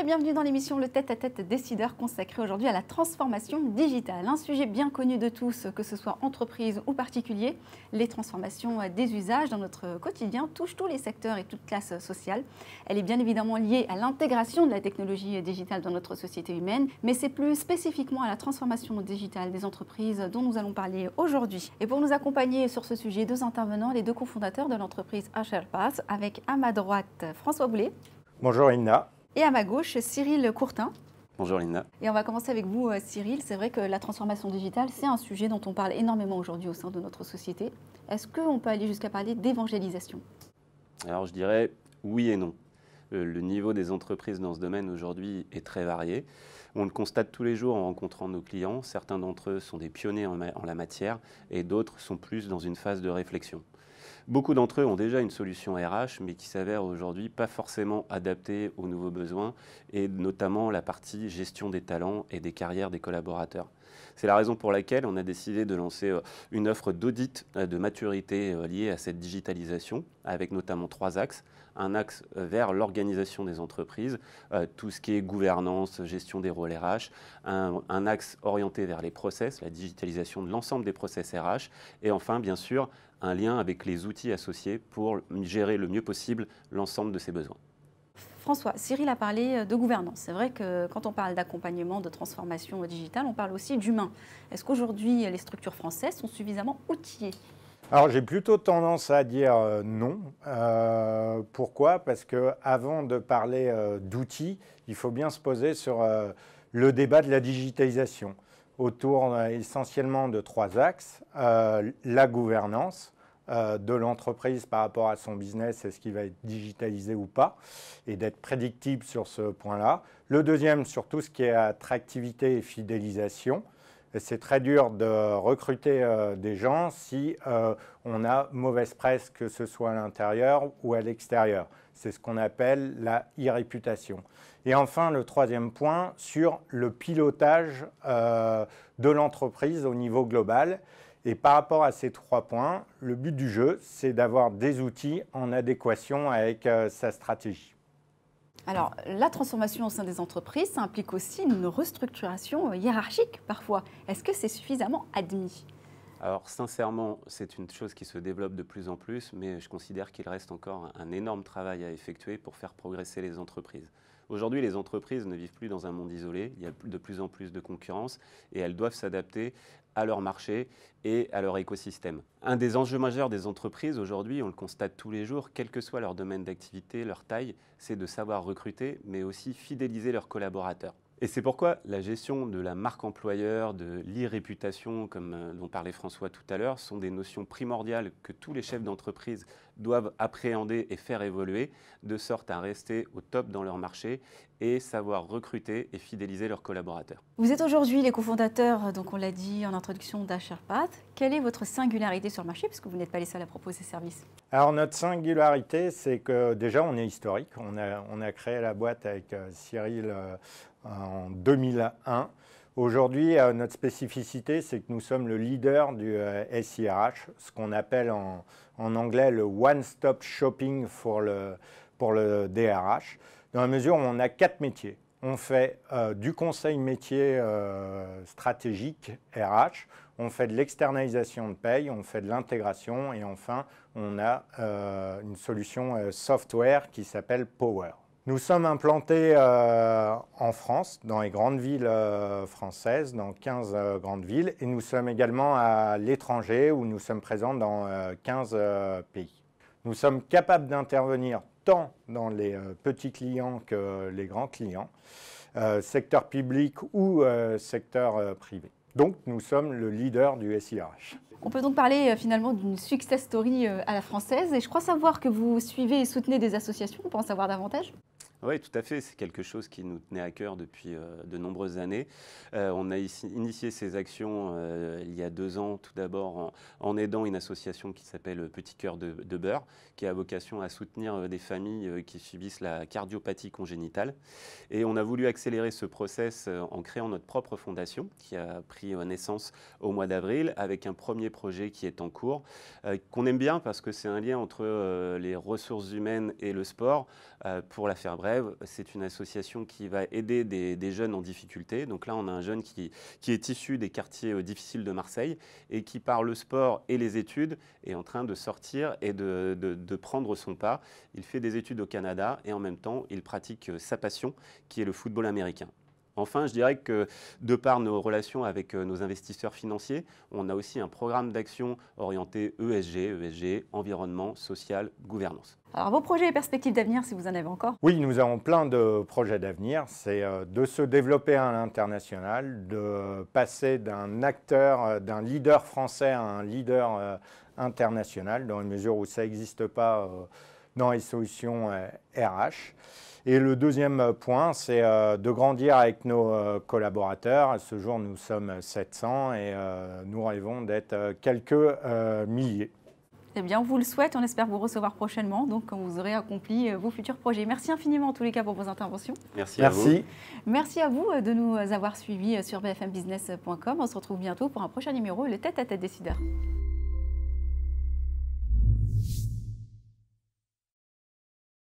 et bienvenue dans l'émission Le Tête-à-Tête décideur consacrée aujourd'hui à la transformation digitale. Un sujet bien connu de tous, que ce soit entreprise ou particulier. Les transformations des usages dans notre quotidien touchent tous les secteurs et toutes classes sociales. Elle est bien évidemment liée à l'intégration de la technologie digitale dans notre société humaine, mais c'est plus spécifiquement à la transformation digitale des entreprises dont nous allons parler aujourd'hui. Et pour nous accompagner sur ce sujet, deux intervenants, les deux cofondateurs de l'entreprise HRPath, avec à ma droite François Boulet. Bonjour Inna. Et à ma gauche, Cyril Courtin. Bonjour Linda. Et on va commencer avec vous, Cyril. C'est vrai que la transformation digitale, c'est un sujet dont on parle énormément aujourd'hui au sein de notre société. Est-ce qu'on peut aller jusqu'à parler d'évangélisation? Alors je dirais oui et non. Le niveau des entreprises dans ce domaine aujourd'hui est très varié. On le constate tous les jours en rencontrant nos clients. Certains d'entre eux sont des pionniers en la matière et d'autres sont plus dans une phase de réflexion. Beaucoup d'entre eux ont déjà une solution RH, mais qui s'avère aujourd'hui pas forcément adaptée aux nouveaux besoins, et notamment la partie gestion des talents et des carrières des collaborateurs. C'est la raison pour laquelle on a décidé de lancer une offre d'audit de maturité liée à cette digitalisation, avec notamment 3 axes. Un axe vers l'organisation des entreprises, tout ce qui est gouvernance, gestion des rôles RH, un axe orienté vers les process, la digitalisation de l'ensemble des process RH, et enfin, bien sûr, un lien avec les outils associés pour gérer le mieux possible l'ensemble de ces besoins. François, Cyril a parlé de gouvernance. C'est vrai que quand on parle d'accompagnement, de transformation digitale, on parle aussi d'humain. Est-ce qu'aujourd'hui, les structures françaises sont suffisamment outillées ? Alors j'ai plutôt tendance à dire non. Pourquoi? Parce qu'avant de parler d'outils, il faut bien se poser sur le débat de la digitalisation, autour essentiellement de 3 axes. La gouvernance de l'entreprise par rapport à son business, est-ce qu'il va être digitalisé ou pas, et d'être prédictible sur ce point-là. Le deuxième, sur tout ce qui est attractivité et fidélisation. C'est très dur de recruter des gens si on a mauvaise presse, que ce soit à l'intérieur ou à l'extérieur. C'est ce qu'on appelle la e-réputation. Et enfin, le troisième point, sur le pilotage de l'entreprise au niveau global. Et par rapport à ces 3 points, le but du jeu, c'est d'avoir des outils en adéquation avec sa stratégie. Alors, la transformation au sein des entreprises, ça implique aussi une restructuration hiérarchique parfois. Est-ce que c'est suffisamment admis ? Alors sincèrement, c'est une chose qui se développe de plus en plus, mais je considère qu'il reste encore un énorme travail à effectuer pour faire progresser les entreprises. Aujourd'hui, les entreprises ne vivent plus dans un monde isolé, il y a de plus en plus de concurrence et elles doivent s'adapter à leur marché et à leur écosystème. Un des enjeux majeurs des entreprises aujourd'hui, on le constate tous les jours, quel que soit leur domaine d'activité, leur taille, c'est de savoir recruter, mais aussi fidéliser leurs collaborateurs. Et c'est pourquoi la gestion de la marque employeur, de l'e-réputation, comme dont parlait François tout à l'heure, sont des notions primordiales que tous les chefs d'entreprise doivent appréhender et faire évoluer, de sorte à rester au top dans leur marché et savoir recruter et fidéliser leurs collaborateurs. Vous êtes aujourd'hui les cofondateurs, donc on l'a dit en introduction, d'HRPath. Quelle est votre singularité sur le marché, puisque vous n'êtes pas les seuls à proposer ce service? Alors notre singularité, c'est que déjà on est historique. On a créé la boîte avec Cyril en 2001. Aujourd'hui, notre spécificité, c'est que nous sommes le leader du SIRH, ce qu'on appelle en anglais le one-stop shopping pour le DRH, dans la mesure où on a 4 métiers. On fait du conseil métier stratégique RH, on fait de l'externalisation de paye, on fait de l'intégration et enfin, on a une solution software qui s'appelle Power. Nous sommes implantés en France, dans les grandes villes françaises, dans 15 grandes villes, et nous sommes également à l'étranger où nous sommes présents dans 15 pays. Nous sommes capables d'intervenir tant dans les petits clients que les grands clients, secteur public ou secteur privé. Donc nous sommes le leader du SIRH. On peut donc parler finalement d'une success story à la française, et je crois savoir que vous suivez et soutenez des associations. On peut en savoir davantage ? Oui, tout à fait. C'est quelque chose qui nous tenait à cœur depuis de nombreuses années. On a initié ces actions il y a 2 ans, tout d'abord en aidant une association qui s'appelle Petit Cœur de Beurre, qui a vocation à soutenir des familles qui subissent la cardiopathie congénitale. Et on a voulu accélérer ce process en créant notre propre fondation, qui a pris naissance au mois d'avril, avec un premier projet qui est en cours, qu'on aime bien parce que c'est un lien entre les ressources humaines et le sport. Pour la faire brève, Rêve, c'est une association qui va aider des jeunes en difficulté. Donc là, on a un jeune qui est issu des quartiers difficiles de Marseille et qui, par le sport et les études, est en train de sortir et de prendre son pas. Il fait des études au Canada et en même temps, il pratique sa passion, qui est le football américain. Enfin, je dirais que de par nos relations avec nos investisseurs financiers, on a aussi un programme d'action orienté ESG, environnement, social, gouvernance. Alors, vos projets et perspectives d'avenir, si vous en avez encore? Oui, nous avons plein de projets d'avenir. C'est de se développer à l'international, de passer d'un acteur, d'un leader français à un leader international, dans la mesure où ça n'existe pas dans les solutions RH. Et le deuxième point, c'est de grandir avec nos collaborateurs. À ce jour, nous sommes 700 et nous rêvons d'être quelques milliers. Eh bien, on vous le souhaite, on espère vous recevoir prochainement, donc quand vous aurez accompli vos futurs projets. Merci infiniment en tous les cas pour vos interventions. Merci à vous. Merci à vous de nous avoir suivis sur bfmbusiness.com. On se retrouve bientôt pour un prochain numéro, le Tête à Tête décideur.